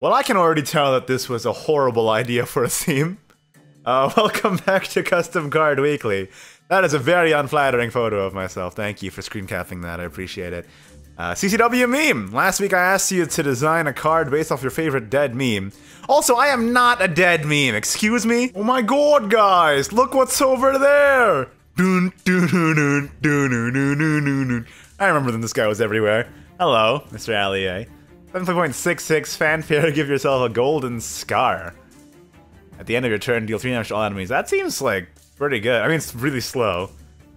Well, I can already tell that this was a horrible idea for a theme. Welcome back to Custom Card Weekly. That is a very unflattering photo of myself. Thank you for screen capping that, I appreciate it. CCW meme! Last week I asked you to design a card based off your favorite dead meme. Also, I am not a dead meme, excuse me? Oh my god, guys! Look what's over there! I remember when this guy was everywhere. Hello, Mr. Allier. 7.66 fanfare, give yourself a golden scar. At the end of your turn, deal 3 damage to all enemies. That seems like pretty good. I mean, it's really slow,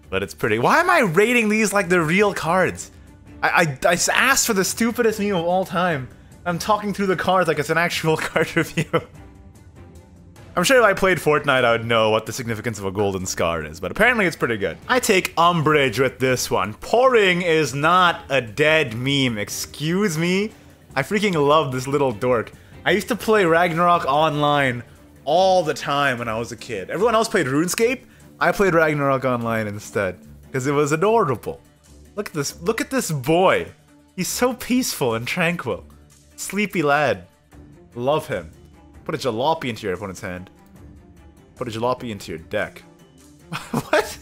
but it's pretty. Why am I rating these like they're real cards? I asked for the stupidest meme of all time. I'm talking through the cards like it's an actual card review. I'm sure if I played Fortnite, I would know what the significance of a golden scar is, but apparently it's pretty good. I take umbrage with this one. Pouring is not a dead meme, excuse me? I freaking love this little dork. I used to play Ragnarok online all the time when I was a kid. Everyone else played RuneScape. I played Ragnarok online instead because it was adorable. Look at this boy. He's so peaceful and tranquil. Sleepy lad. Love him. Put a jalopy into your opponent's hand. Put a jalopy into your deck. What?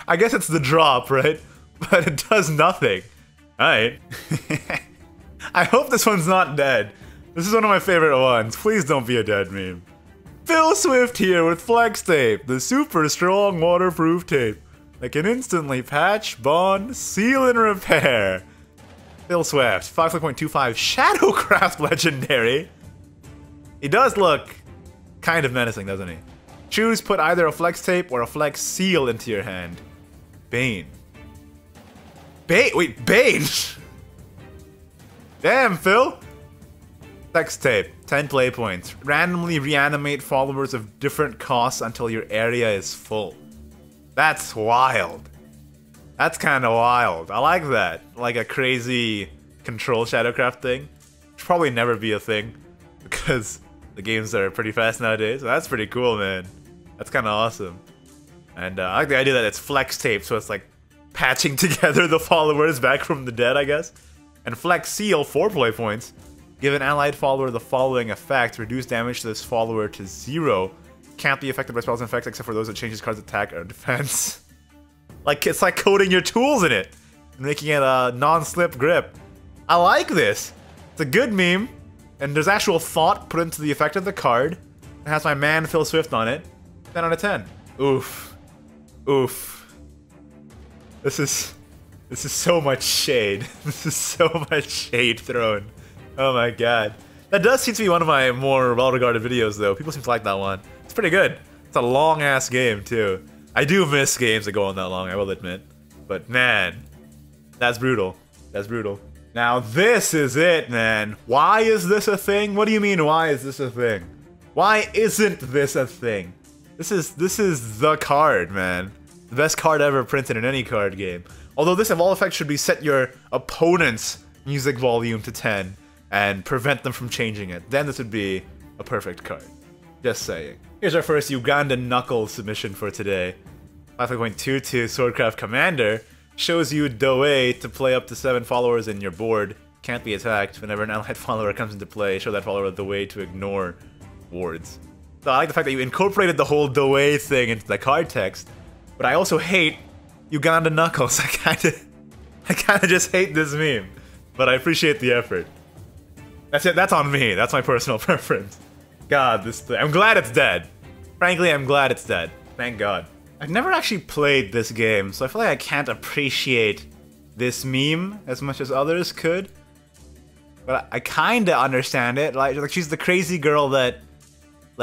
I guess it's the drop, right? But it does nothing. Alright. I hope this one's not dead. This is one of my favorite ones. Please don't be a dead meme. Phil Swift here with Flex Tape, the super strong waterproof tape that can instantly patch, bond, seal, and repair. Phil Swift, 5.25 Shadowcraft Legendary. He does look kind of menacing, doesn't he? Choose, put either a Flex Tape or a Flex Seal into your hand. Bane. Wait, Bane? Damn, Phil. Flex Tape, 10 play points. Randomly reanimate followers of different costs until your area is full. That's wild. That's kind of wild. I like that. Like a crazy control Shadowcraft thing. Should probably never be a thing because the games are pretty fast nowadays. So that's pretty cool, man. That's kind of awesome. And I like the idea that it's Flex Tape, so it's like patching together the followers back from the dead, I guess. And Flex Seal, 4 play points. Give an allied follower the following effect. Reduce damage to this follower to 0. Can't be affected by spells and effects except for those that change his card's attack or defense. Like, it's like coating your tools in it. Making it a non-slip grip. I like this. It's a good meme. And there's actual thought put into the effect of the card. It has my man Phil Swift on it. 10 out of 10. Oof. Oof. This is so much shade. This is so much shade thrown. Oh my god. That does seem to be one of my more well-regarded videos, though. People seem to like that one. It's pretty good. It's a long-ass game, too. I do miss games that go on that long, I will admit. But man, that's brutal. That's brutal. Now this is it, man. Why is this a thing? What do you mean, why is this a thing? Why isn't this a thing? This is the card, man. The best card ever printed in any card game. Although this evolve effect should be set your opponent's music volume to 10 and prevent them from changing it. Then this would be a perfect card. Just saying. Here's our first Ugandan Knuckle submission for today. 5.22 Swordcraft Commander shows you the way to play up to 7 followers in your board. Can't be attacked. Whenever an allied follower comes into play, show that follower the way to ignore wards. So I like the fact that you incorporated the whole the way thing into the card text, but I also hate Ugandan Knuckles. I kinda just hate this meme, but I appreciate the effort. That's it. That's on me. That's my personal preference. God, this thing. I'm glad it's dead. Frankly, I'm glad it's dead. Thank God. I've never actually played this game, so I feel like I can't appreciate this meme as much as others could. But I kinda understand it. Like she's the crazy girl that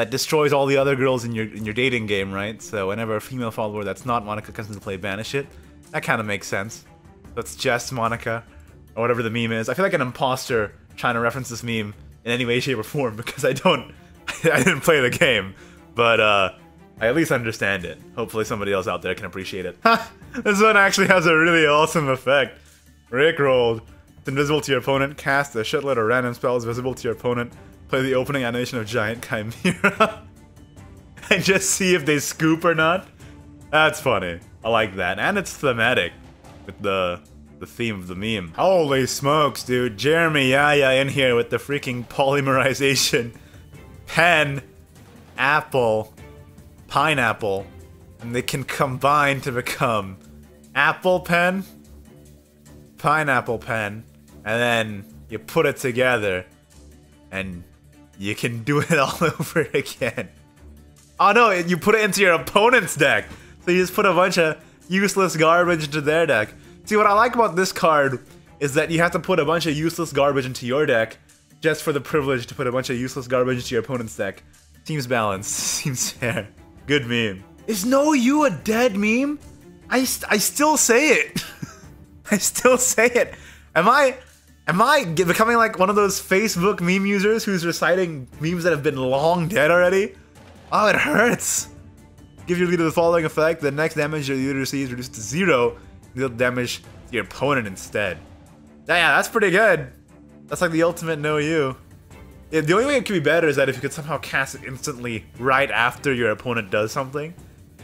destroys all the other girls in your dating game, right? So whenever a female follower that's not Monica comes into play, banish it. That kind of makes sense. That's Jess Monica, or whatever the meme is. I feel like an imposter trying to reference this meme in any way, shape, or form because I didn't play the game, but I at least understand it. Hopefully somebody else out there can appreciate it. Ha! This one actually has a really awesome effect. Rickrolled. It's invisible to your opponent. Cast a shitload of random spells visible to your opponent. Play the opening animation of Giant Chimera. And just see if they scoop or not. That's funny. I like that. And it's thematic with the the theme of the meme. Holy smokes, dude. Jeremy Yaya in here with the freaking polymerization. Pen, apple, pineapple, and they can combine to become apple pen, pineapple pen, and then you put it together and you can do it all over again. Oh no, you put it into your opponent's deck. So you just put a bunch of useless garbage into their deck. See, what I like about this card is that you have to put a bunch of useless garbage into your deck just for the privilege to put a bunch of useless garbage into your opponent's deck. Seems balanced, seems fair. Good meme. Is No You a dead meme? I still say it. I still say it. Am I becoming like one of those Facebook meme users who's reciting memes that have been long dead already? Oh, it hurts. Give your leader the following effect. The next damage your leader receives reduced to 0. Deal damage to your opponent instead. Yeah, that's pretty good. That's like the ultimate No You. Yeah, the only way it could be better is that if you could somehow cast it instantly right after your opponent does something.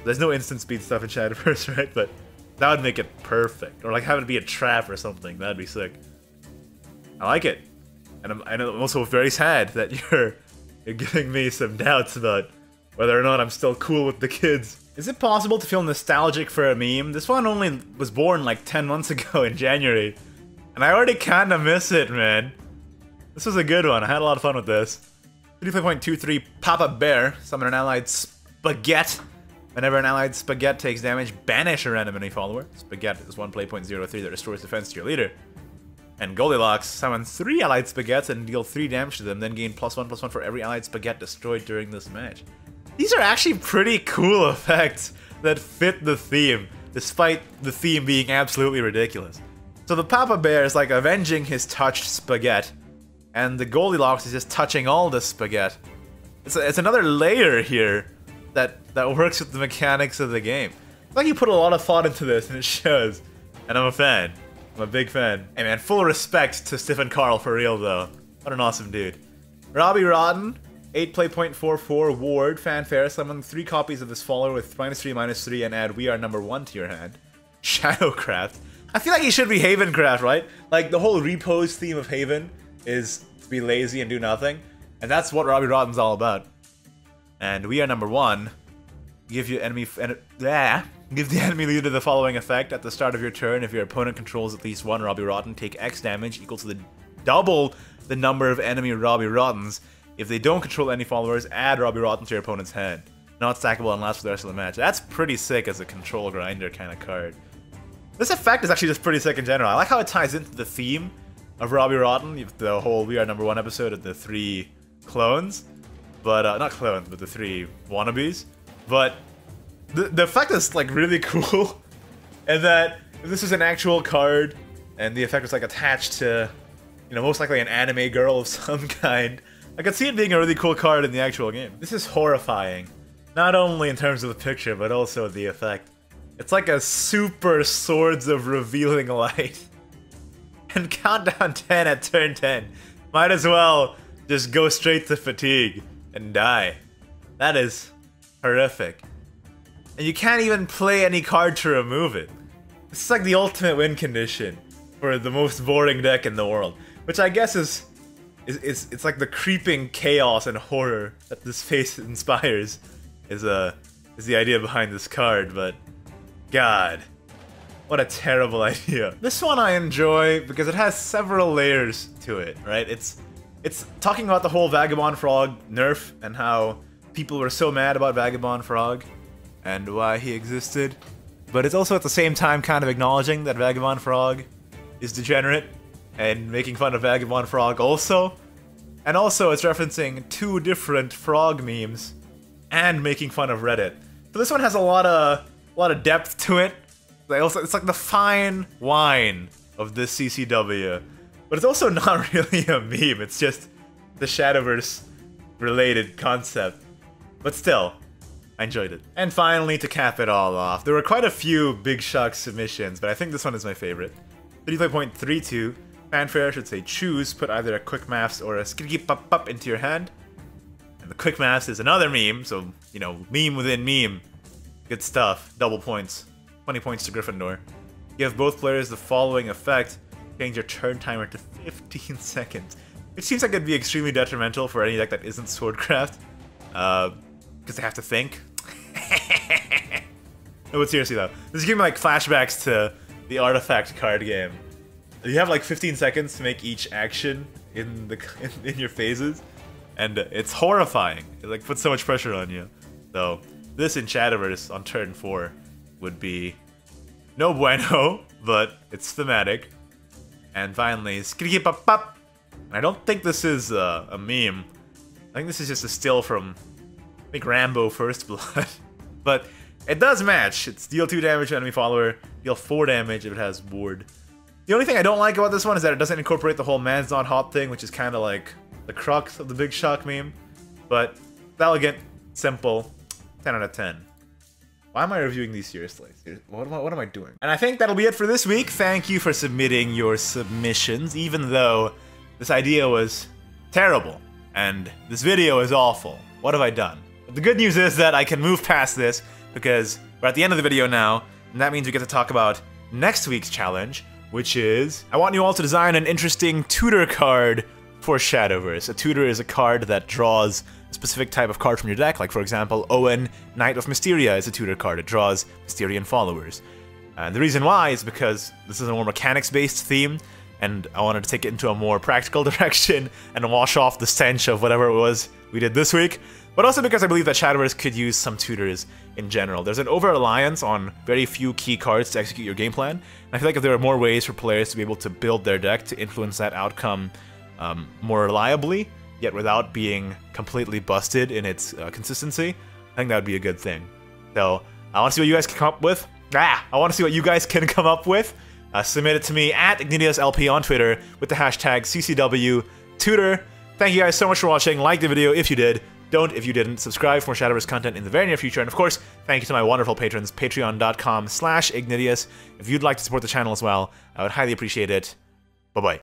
There's no instant speed stuff in Shadowverse, right? But that would make it perfect. Or like have it be a trap or something. That'd be sick. I like it. And I'm also very sad that you're giving me some doubts about whether or not I'm still cool with the kids. Is it possible to feel nostalgic for a meme? This one only was born like 10 months ago in January. And I already kinda miss it, man. This was a good one. I had a lot of fun with this. 3.23 Papa Bear. Summon an allied Spaghetti. Whenever an allied Spaghetti takes damage, banish a random enemy follower. Spaghetti is 1 play.03 that restores defense to your leader. And Goldilocks, summon 3 allied Spaghettis and deal 3 damage to them, then gain +1/+1 for every allied Spaghetti destroyed during this match. These are actually pretty cool effects that fit the theme, despite the theme being absolutely ridiculous. So the Papa Bear is like avenging his touched Spaghetti, and the Goldilocks is just touching all the Spaghetti. It's another layer here that works with the mechanics of the game. It's like you put a lot of thought into this, and it shows. And I'm a fan. I'm a big fan. Hey man, full respect to Stephen Carl for real though. What an awesome dude. Robbie Rotten, 8 play.44 Ward, Fanfare, summon 3 copies of this follower with -3/-3 and add We Are Number 1 to your hand. Shadowcraft. I feel like he should be Havencraft, right? Like the whole repose theme of Haven is to be lazy and do nothing. And that's what Robbie Rotten's all about. And We Are Number 1. Give the enemy leader the following effect. At the start of your turn, if your opponent controls at least 1 Robbie Rotten, take X damage equal to the double the number of enemy Robbie Rottens. If they don't control any followers, add Robbie Rotten to your opponent's hand. Not stackable and lasts for the rest of the match. That's pretty sick as a control grinder kind of card. This effect is actually just pretty sick in general. I like how it ties into the theme of Robbie Rotten. You have the whole We Are Number 1 episode of the 3 clones. But, not clones, but the 3 wannabes. But the effect is like really cool. And that if this is an actual card and the effect is like attached to, you know, most likely an anime girl of some kind, I could see it being a really cool card in the actual game. This is horrifying. Not only in terms of the picture, but also the effect. It's like a super Swords of Revealing Light. And countdown 10 at turn 10. Might as well just go straight to fatigue and die. That is horrific. And you can't even play any card to remove it. This is like the ultimate win condition for the most boring deck in the world. Which I guess is it's like the creeping chaos and horror that this face inspires is the idea behind this card, but God, what a terrible idea. This one I enjoy because it has several layers to it, right? It's talking about the whole Vagabond Frog nerf and how people were so mad about Vagabond Frog and why he existed. But it's also at the same time kind of acknowledging that Vagabond Frog is degenerate and making fun of Vagabond Frog also. And also it's referencing 2 different frog memes and making fun of Reddit. So this one has a lot of depth to it. It's like the fine wine of this CCW. But it's also not really a meme, it's just the Shadowverse related concept. But still, I enjoyed it. And finally, to cap it all off, there were quite a few Big Shock submissions, but I think this one is my favorite. 35.32, Fanfare should say choose, put either a Quick Maths or a Skidgy Pop Pop into your hand. And the Quick Maths is another meme, so, you know, meme within meme. Good stuff. Double points. 20 points to Gryffindor. Give both players the following effect. Change your turn timer to 15 seconds. It seems like it'd be extremely detrimental for any deck that isn't Swordcraft. Because they have to think. No, but seriously though, this is giving me like flashbacks to the Artifact card game. You have like 15 seconds to make each action in your phases, and it's horrifying. It like puts so much pressure on you. So this in Shadowverse on turn 4 would be no bueno, but it's thematic. And finally, skitty pop pop. I don't think this is a meme. I think this is just a still from, I think, Rambo First Blood. But it does match. It's deal 2 damage to enemy follower, deal 4 damage if it has ward. The only thing I don't like about this one is that it doesn't incorporate the whole man's not hot thing, which is kind of like the crux of the Big Shock meme. But elegant, simple, 10 out of 10. Why am I reviewing these seriously? What am I doing? And I think that'll be it for this week. Thank you for submitting your submissions, even though this idea was terrible and this video is awful. What have I done? But the good news is that I can move past this because we're at the end of the video now, and that means we get to talk about next week's challenge, which is, I want you all to design an interesting tutor card for Shadowverse. A tutor is a card that draws a specific type of card from your deck, like for example, Owen, Knight of Mysteria is a tutor card. It draws Mysterian followers. And the reason why is because this is a more mechanics-based theme, and I wanted to take it into a more practical direction and wash off the stench of whatever it was we did this week. But also because I believe that Shadowverse could use some tutors in general. There's an over-reliance on very few key cards to execute your game plan, and I feel like if there are more ways for players to be able to build their deck to influence that outcome more reliably, yet without being completely busted in its consistency, I think that would be a good thing. So, I want to see what you guys can come up with. I want to see what you guys can come up with. Submit it to me at IgnidiousLP on Twitter with the hashtag CCWTutor. Thank you guys so much for watching. Like the video if you did. Don't if you didn't. Subscribe for more Shadowverse content in the very near future. And of course, thank you to my wonderful patrons, patreon.com/Ignideus. If you'd like to support the channel as well, I would highly appreciate it. Bye-bye.